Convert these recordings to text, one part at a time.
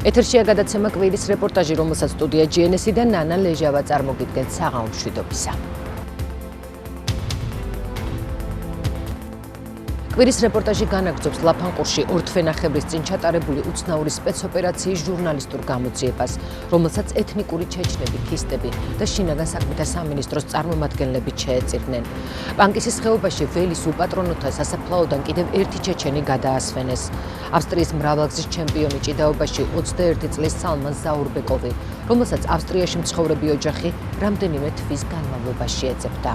ეთერშია გადაცემა კვირის რეპორტაჟი, რომელსაც სტუდია GNS-დან ნანა ლეჟავა წარმოგიდგენთ საღამო მშვიდობისა. კვირის რეპორტაჟი განაგრძობს ლაფანყურში ორთვენახევრის წინ ჩატარებული უცნაური სპეცოპერაციის ჟურნალისტურ გამოძიებას, რომელსაც ეთნიკური ჩეჩნები, ქისტები და შინაგან საქმეთა სამინისტროს წარმომადგენლები შეეწირნენ. პანკისის ხეობაში ველის უპატრონოთა სასაფლაოდან კიდევ ერთი ჩეჩენი გადაასვენეს. ავსტრიის მრავალგზის ჩემპიონი ჭიდაობაში 21 წლის სალმან ზაურბეკოვი, რომელსაც ავსტრიაში მცხოვრები ოჯახი რამდენიმე თვის განმავლობაში ეძებდა.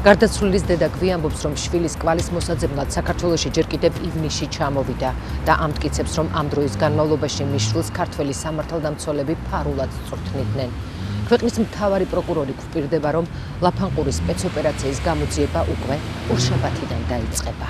გარდაცვლილის დედა გვიანბობს, რომ შვილის კვალის მოსაძებნად საქართველოში ჯერ კიდევ ივნისში ჩამოვიდა და ამტკიცებს, რომ ამ დროის განმავლობაში მის შვილს ქართველი სამართალდამცველები ფარულად წვრთნიდნენ. ქვეყნის მთავარი პროკურორი გვპირდება, რომ ლაფანყურის სპეცოპერაციის გამოძიება უკვე ორშაბათიდან დაიწყება.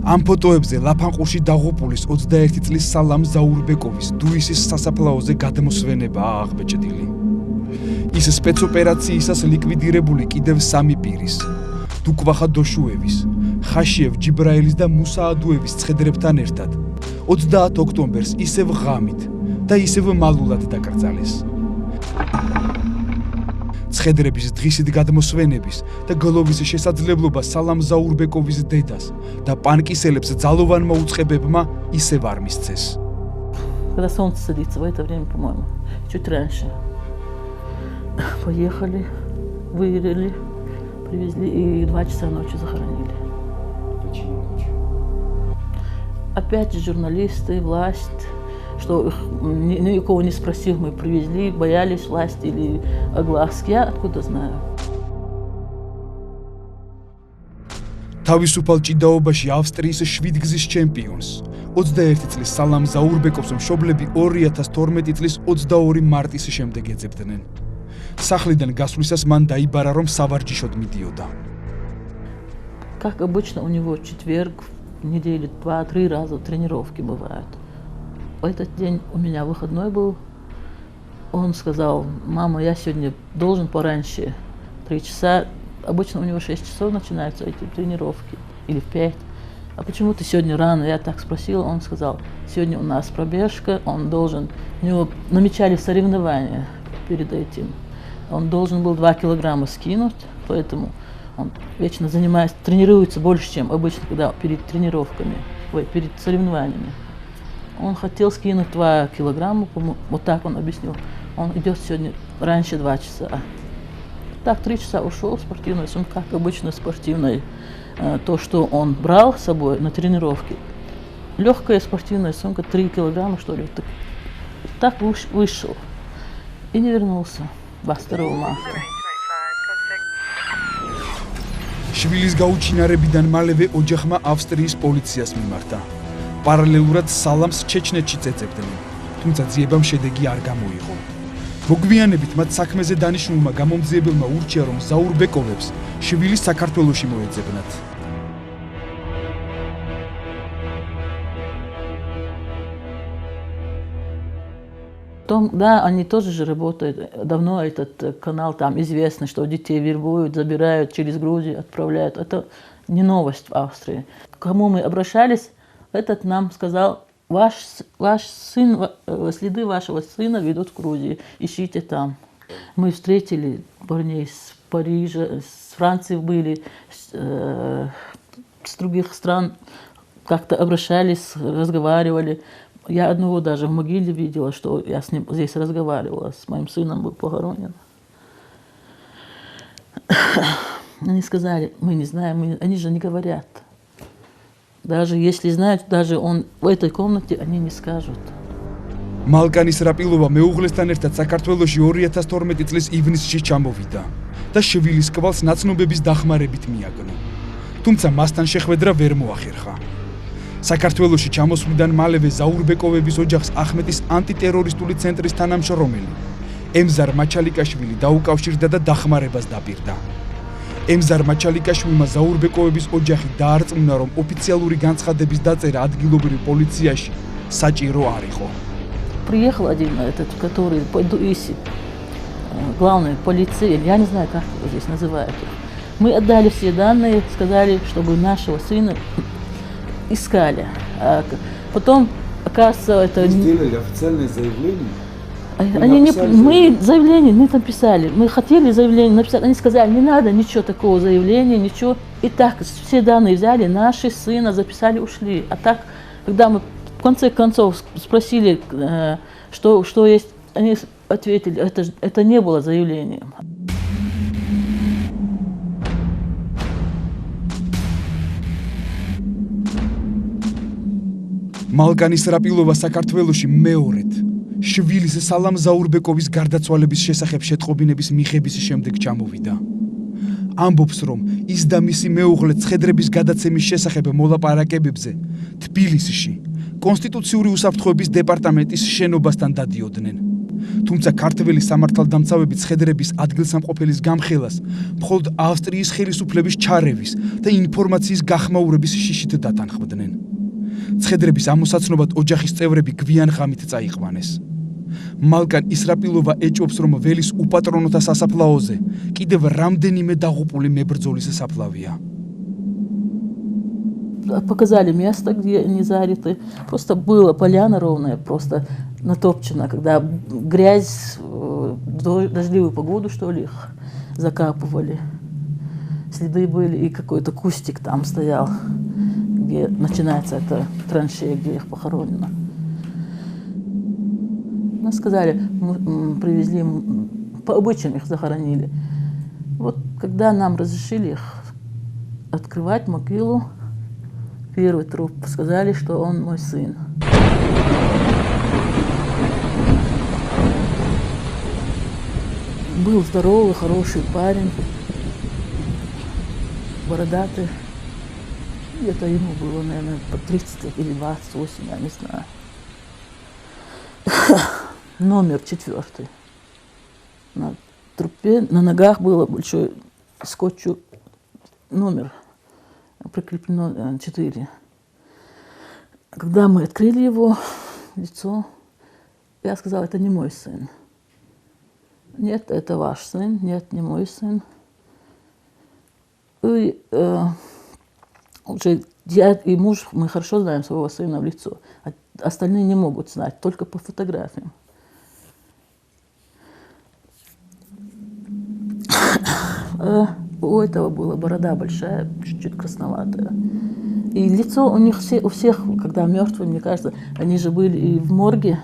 ამ ფოტოებზე ლაფანყურში დაღუპულის 21 წლის სალამ ზაურბეკოვის დუისის სასაფლაოზე გადმოსვენებაა აღბეჭდილი. ის სპეცოპერაციისას ლიკვიდირებული კიდევ 3 პირის, დუკვახა დოშუევის, ხაშიევ ჯიბრაელის და მუსაადუევის ცხედრებთან ერთად 30 ოქტომბერს ისევ ღამით და ისევ მალულად დაკრძალეს. ცხედრების დღისით გადმოსვენების და გლოვის შესაძლებლობა სალამ ზაურბეკოვის дедას და პანკისელებს ძალოვანმა უწყებებმა ისევ არ მისცეს. Когда солнце садится, в это время, по-моему, чуть раньше. Поехали, вырыли, привезли и 2 часа ночи захоронили. Почему ночью? Опять же журналисты, власть, что их никого не спросил, мы привезли, боялись власти или огласки, я откуда знаю. თავისუფალ ჭიდაობაში ავსტრიის 7 გზის ჩემპიონს 21 წლის სალამ ზაურბეკოვს მშობლები 2012 წლის 22 მარტის შემდეგ ეძებდნენ. სახლიდან გასვლისას მან დაიბარა, რომ სავარჯიშოდ მიდიოდა. Как обычно, у него четверг в неделю 2-3 раза тренировки бывают. В этот день у меня выходной был. Он сказал: мама, я сегодня должен пораньше, 3 часа. Обычно у него 6 часов начинаются эти тренировки, или в 5. А почему ты сегодня рано? Я так спросила, он сказал: сегодня у нас пробежка, он должен, у него намечали соревнования перед этим. Он должен был 2 килограмма скинуть, поэтому он вечно занимается, тренируется больше, чем обычно, когда перед тренировками, перед соревнованиями. Он хотел скинуть 2 килограмма, вот так он объяснил. Он идет сегодня раньше 2 часа. Так, 3 часа ушел в спортивную сумку, как обычно спортивной. То, что он брал с собой на тренировки. Легкая спортивная сумка, 3 килограмма, что ли. Так вышел и не вернулся 22 марта. შვილის გაუჩინარებიდან მალევე ოჯახმა ავსტრიის პოლიციას მიმართა. პარალელურად სალამს ჩეჩნეთში წეწებდნენ, თუმცა ძიებამ შედეგი არ გამოიღო. მოგვიანებით მათ საქმეზე დანიშნულმა გამომძიებელმა ურჩია, რომ ზაურბეკოვებს შვილი საქართველოში მოეძებნათ. Да, они тоже же работают. Давно этот канал там известно, что детей вербуют, забирают через Грузию, отправляют. Это не новость в Австрии. К кому мы обращались, этот нам сказал: ваш сын, следы вашего сына ведут в Грузию, ищите там. Мы встретили парней с Парижа, с Франции были, с других стран, как-то обращались, разговаривали. Я одного даже в могиле видела, что я с ним здесь разговаривала, с моим сыном был похоронен. Они сказали: мы не знаем, они же не говорят. Даже если знают, даже он в этой комнате, они не скажут. მალკანის რაპილოვა მეუღლესთან ერთად საქართველოში 2012 წლის ივნისში ჩამოვიდა და შვილის კვალს ნაცნობების დახმარებით მიაგნო. თუმცა მასთან შეხვედრა ვერ მოახერხა. საქართველოში ჩამოსვლიდან მალევე ზაურბეკოვების ოჯახს ახმეტის ანტიტერორისტული ცენტრის თანამშრომელი ემზარ მაჩალიკაშვილი დაუკავშირდა და დახმარებას დაპირდა. ემზარ მაჩალიკაშვილმა ზაურბეკოვების ოჯახი დაარწმუნა, რომ ოფიციალური განცხადების დაწერა ადგილობრივ პოლიციაში საჭირო არ იყო. приехал один этот, который по Дуиси, главный полицей, я не знаю, как здесь называют их. Мы отдали все данные, сказали, чтобы нашего сына искали. А потом, оказывается, это... Вы сделали официальное заявление? Мы заявление не написали. Мы хотели заявление написать. Они сказали, не надо ничего такого заявления, ничего. И так все данные взяли, наши сына записали, ушли. А так, когда мы в конце концов спросили, что есть, они ответили, это не было заявлением. მალკანის რაპილოვა საქართველოში მეორედ შვილის სალამ ზაურბეკოვის გარდაცვალების შესახებ შეტყობინების მიღების შემდეგ ჩამოვიდა. ამბობს, რომ ის და მისი მეუღლე ცხედრების გადაცემის შესახებ მოლაპარაკებებზე თბილისში კონსტიტუციური უსაფრთხოების დეპარტამენტის შენობასთან დადიოდნენ. თუმცა ქართველი სამართალდამცავები ცხედრების ადგილსამყოფელის გამხელას მხოლოდ ავსტრიის ხელისუფლების ჩარევის და ინფორმაციის გახმაურების შიშით დათანხმდნენ. ცხედრების ამოსაცნობად ოჯახის წევრები გვიან ღამით წაიყვანეს. მალკან ისრაპილოვა ეჭვობს, რომ ველის უპატრონოთა სასაფლაოზე კიდევ რამდენიმე დაღუპული მებრძოლის საფლავია. Показали место, где они заняты. Просто была поляна ровная, просто натопчена, когда грязь, дождливую погоду, что ли, их закапывали. Следы были, и какой-то кустик там стоял, где начинается эта траншея, где их похоронено. Нас сказали, мы привезли, по обычаям их захоронили. Вот когда нам разрешили их открывать могилу, первый труп, сказали, что он мой сын. Был здоровый, хороший парень, бородатый. Где-то ему было, наверное, по 30 или 28, я не знаю. Номер 4. На трупе, на ногах было большой скотчу номер. Прикреплено 4. Когда мы открыли его лицо, я сказала, это не мой сын. Нет, это ваш сын. Нет, не мой сын. И уже я и муж, мы хорошо знаем своего сына в лицо. А остальные не могут знать, только по фотографиям. У этого была борода большая, чуть-чуть красноватая. И лицо у них у всех, когда мертвые, мне кажется, они же были и в морге.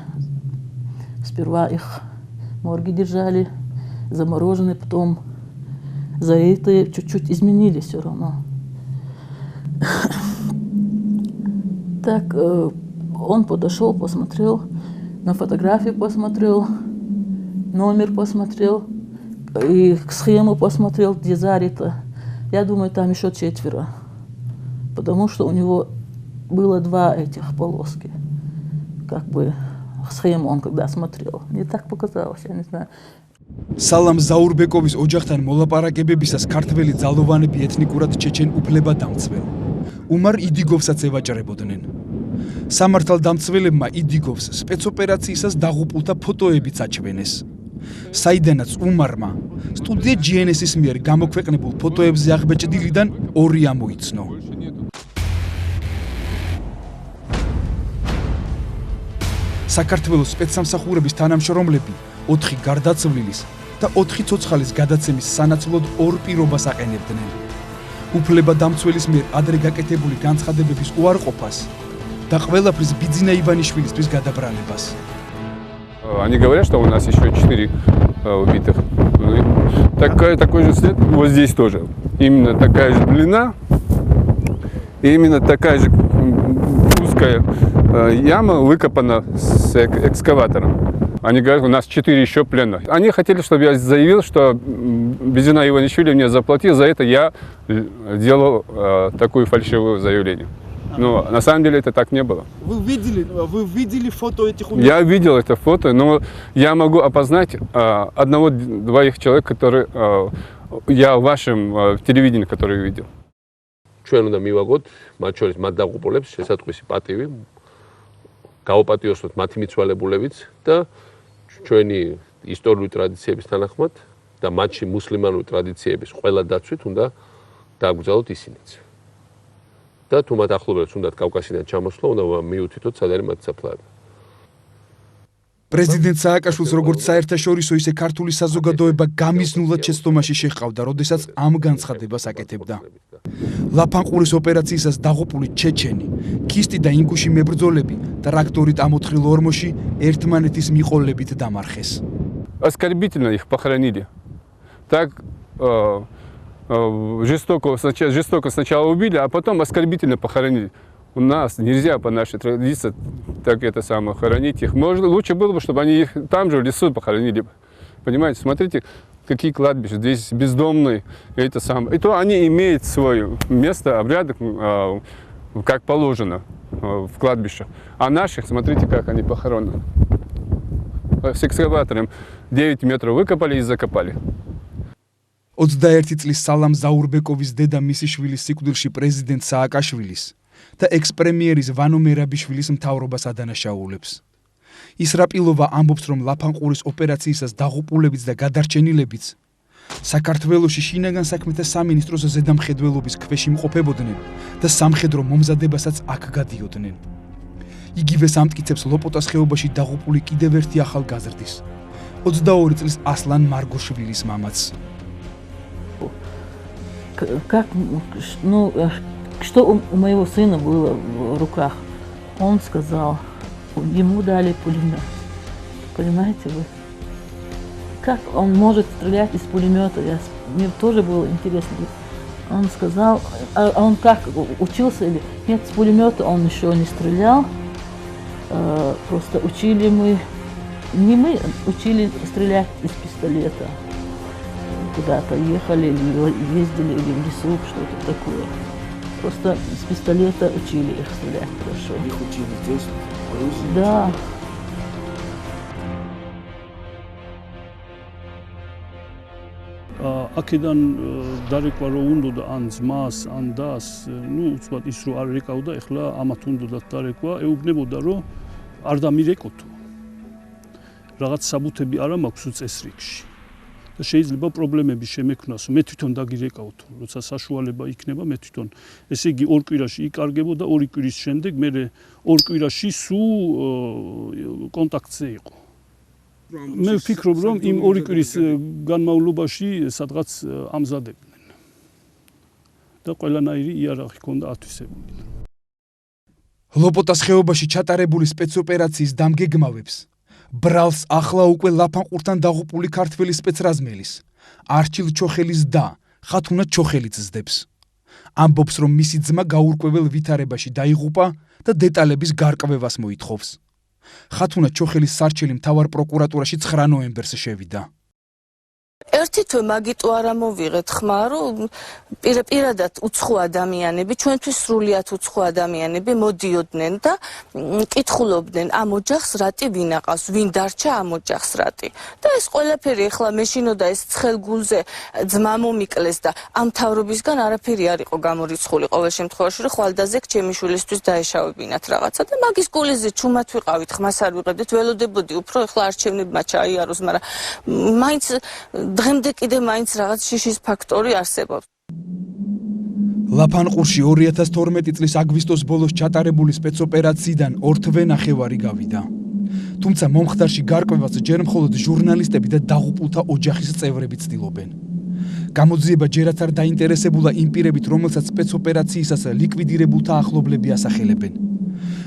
Сперва их в морге держали, замороженные, потом залитые, чуть-чуть изменились все равно. Так он подошел, посмотрел, на фотографии посмотрел, номер посмотрел, и схему посмотрел, где зарито. Я думаю, там еще 4. Потому что у него было 2 этих полоски. Как бы схему он когда смотрел. Мне так показалось, я не знаю. სალამ ზაურბეკოვის ოჯახთან მოლაპარაკებებისას ქართველი ძალოვანები ეთნიკურად ჩეჩენ უფლებადამცველ უმარ იდიგოვსაც ევაჭრებოდნენ. სამართალდამცველებმა იდიგოვს სპეცოპერაციისას დაღუპულთა ფოტოებიც აჩვენეს. საიდანაც უმარმა სტუდია GNS-ის მიერ გამოქვეყნებულ ფოტოებზე აღბეჭდილიდან 2 ამოიცნო. საქართველოს სპეცსამსახურების თანამშრომლები 4 გარდაცვლილის და 4 ცოცხალის გადაცემის სანაცვლოდ 2 პირობას აყენებდნენ. უფლებადამცველის მიერ ადრე გაკეთებული განცხადებების უარყოფას და ყველაფრის ბიძინა ივანიშვილისთვის გადაბრალებას. Они говорят, что у нас еще 4 убитых. Такой же след вот здесь тоже. Именно такая же длина, и именно такая же узкая яма выкопана с экскаватором. Они говорят, у нас 4 еще пленных. Они хотели, чтобы я заявил, что Бизина Иванишвили мне заплатил, за это я делал такое фальшивое заявление. Но на самом деле это так не было. Вы видели фото этих убитых? Я видел это фото, но я могу опознать 1-2 человек, которые я в вашем телевидении, которые видел. ჩვენ უნდა მივაგოთ მათ შორის მათ დაღუპულებს შესატყვისი პატივი გაუპატიოსოთ მათი მიცვალებულებიც და ჩვენი ისტორიული ტრადიციების თანახმად და მათში მუსლიმანური ტრადიციების ყველა დაცვით უნდა დააგრძელოთ ისინიც. და თუ მათ ახლობელს უნდათ კავკასიიდან ჩამოსვლა, უნდა მიუთითოთ სად არის მათი საფლავები. პრეზიდენტ სააკაშვილს როგორც საერთაშორისო ისე ქართული საზოგადოება გამიზნულად შეცდომაში შეჰყავდა, როდესაც ამ განცხადებას აკეთებდა. ლაფანყურის ოპერაციისას დაღუპული ჩეჩენი, ქისტი და ინგუში მებრძოლები ტრაქტორით ამოთხილ ორმოში ერთმანეთის მიყოლებით დამარხეს. Оскорбительно их похоронили. Так жестоко сначала убили, а потом оскорбительно похоронили. У нас нельзя по нашей традиции так это самое хоронить их. Лучше было бы, чтобы они их там же в лесу похоронили. Понимаете, смотрите, какие кладбища. Здесь бездомные, это самое. И то они имеют свое место, обрядок, как положено в кладбищах. А наших, смотрите, как они похоронены. С экскаватором 9 метров выкопали и закопали. 21 წლის სალამ ზაურბეკოვის დედა მისი შვილის სიკვდილში პრეზიდენტ სააკაშვილის და ექს-პრემიერის ვანო მერაბიშვილის მთავრობას ადანაშაულებს. ისრაპილოვა ამბობს, რომ ლაფანყურის ოპერაციისას დაღუპულებიც და გადარჩენილებიც საქართველოში შინაგან საქმეთა სამინისტროს ზედამხედველობის ქვეშ იმყოფებოდნენ და სამხედრო მომზადებასაც აქ გადიოდნენ. იგივეს ამტკიცებს ლოპოტას ხეობაში დაღუპული კიდევ ერთი ახალგაზრდის 22 წლის ასლან მარგოშვილის მამაც. Как, ну, что у моего сына было в руках? Он сказал, ему дали пулемет. Понимаете вы? Как он может стрелять из пулемета? Мне тоже было интересно. Он сказал, а он как, учился или нет, с пулемета он еще не стрелял. Просто учили не мы, учили стрелять из пистолета. Куда-то ехали, или ездили, или в лесу, что-то такое. Просто с пистолета учили их стрелять хорошо. Их учили здесь, в Грузии? Да. აქედან დარეკვა რო უნდოდა ან ძმას, ან დას, ну, უცბად ის რო არ რეკავდა, ეხლა ამათ უნდოდა დარეკვა, ეუბნებოდა რომ არ დამირეკოთო. რაღაც საბუთები არ მაქვს უწესრიგში. და შეიძლება პრობლემები შემექმნას, მე თვითონ დაგირეკავთო, როცა საშუალება იქნება, მე თვითონ. ესე იგი ორ კვირაში იკარგებო და ორი კვირის შემდეგ მე ორ კვირაში სულ კონტაქტზე იყო. მე ვფიქრობ, რომ იმ ორი კვირის განმავლობაში სადღაც ამზადებდნენ. და ყველანაირი იარაღი ჰქონდა ათვისებული. ლოპოტას ხეობაში ჩატარებული სპეცოპერაციის დამგეგმავებს ბრალს ახლა უკვე ლაფანყურთან დაღუპული ქართველი სპეცრაზმელის არჩილ ჩოხელის და ხათუნა ჩოხელიც ზდებს. ამბობს, რომ მისი ძმა გაურკვეველ ვითარებაში დაიღუპა და დეტალების გარკვევას მოითხოვს. ხათუნა ჩოხელის სარჩელი მთავარ პროკურატურაში 9 ნოემბერს შევიდა. ერთი თვე მაგიტო არ ამოვიღეთ ხმა, რომ პირადად უცხო ადამიანები, ჩვენთვის სრულიად უცხო ადამიანები მოდიოდნენ და კითხულობდნენ ამ ოჯახს რატი ვინ აყავს, ვინ დარჩა ამ ოჯახს რატი. და ეს ყველაფერი ახლა მეშინოდა ეს ცხელგულზე ძმა მომიკლეს და ამ თავრობისგან არაფერი არ იყო გამორიცხული ყოველ შემთხვევაში, რომ ხვალდაზექ ჩემი შვილისთვის დაეშავებინათ რაღაცა და მაგის გულზე ჩუმად ვიყავით, ხმას არ ვიყედით, ველოდებოდი უფრო ახლა არჩევნებმა ჩაიაროს, მაგრამ მაინც დღემდე კიდე მაინც რაღაც შიშის ფაქტორი არსებობს. ლაფანყურში 2012 წლის აგვისტოს ბოლოს ჩატარებული სპეცოპერაციიდან 2 თვე ნახევარი გავიდა. თუმცა მომხდარში გარკვევას ჯერ მხოლოდ ჟურნალისტები და დაღუპულთა ოჯახის წევრები ცდილობენ. გამოძიება ჯერაც არ დაინტერესებულა იმ პირებით, რომელსაც სპეცოპერაციისას ლიკვიდირებულთა ახლობლები ასახელებენ.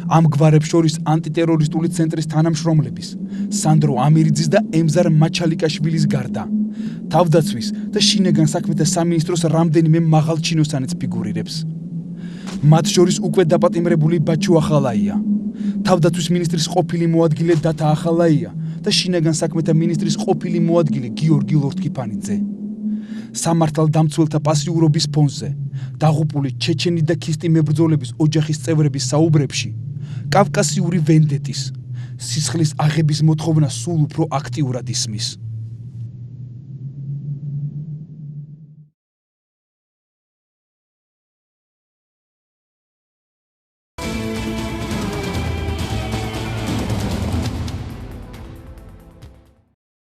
ამ გვარებს შორის ანტიტერორისტული ცენტრის თანამშრომლების, სანდრო ამირიძის და ემზარ მაჩალიკაშვილის გარდა, თავდაცვის და შინაგან საქმეთა სამინისტროს რამდენიმე მაღალჩინოსანიც ფიგურირებს. მათ შორის უკვე დაპატიმრებული ბაჩუ ახალაია, თავდაცვის მინისტრის ყოფილი მოადგილე დათა ახალაია და შინაგან საქმეთა მინისტრის ყოფილი მოადგილე გიორგი ლორთქიფანიძე. სამართალდამცველთა პასიურობის ფონზე დაღუპული ჩეჩენი და ქისტი მებრძოლების ოჯახის წევრების საუბრებში კავკასიური ვენდეტის, სისხლის აღების მოთხოვნა სულ უფრო აქტიურად ისმის.